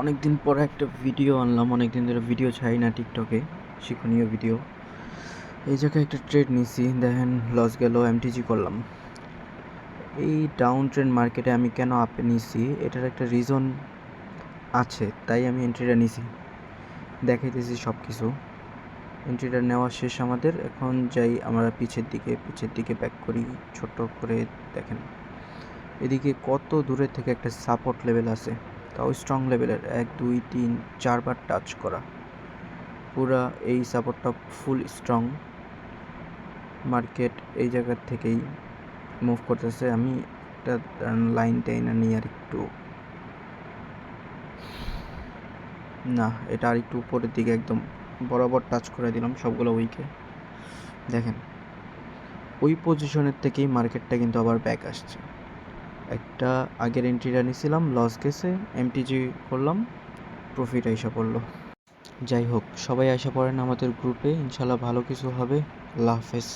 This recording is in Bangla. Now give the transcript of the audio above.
অনেক দিন পরে একটা ভিডিও আনলাম। অনেক দিন ধরে ভিডিও ছাড়ি না টিকটকে, শিক্ষণীয় ভিডিও। এই জায়গায় একটা ট্রেড নিছি, দেখেন লস গেল, এমটিজি করলাম। এই ডাউন ট্রেন্ড মার্কেটে আমি কেন আপে নিছি এটার একটা রিজন আছে, তাই আমি এন্ট্রিটা নিছি। দেখাইতেছি সব কিছু। এন্ট্রিটা নেওয়া শেষ আমাদের, এখন যাই আমরা পিছের দিকে ব্যাক করি ছোট করে। দেখেন এদিকে কত দূরে থেকে একটা সাপোর্ট লেভেল আছে, তাও স্ট্রং লেভেলের, 1 2 3 4 বার টাচ করা। পুরা এই সাপোর্টটা ফুল স্ট্রং। মার্কেট এই জায়গার থেকেই মুভ করতেছে। আমি একটা লাইন টাইনা নিই আর একটু, না এটা আর একটু উপরের দিকে একদম বরাবর টাচ করে দিলাম সবগুলো উইকে। দেখেন ওই পজিশনের থেকেই মার্কেটটা কিন্তু আবার ব্যাক আসছে। একটা আগের এন্ট্রিটা নিয়েছিলাম, লস গেছে, এমটিজি করলাম, প্রফিট আইসা পড়লো। যাই হোক, সবাই আশা পড়েন আমাদের গ্রুপে, ইনশাল্লাহ ভালো কিছু হবে। আল্লাহ হাফেজ।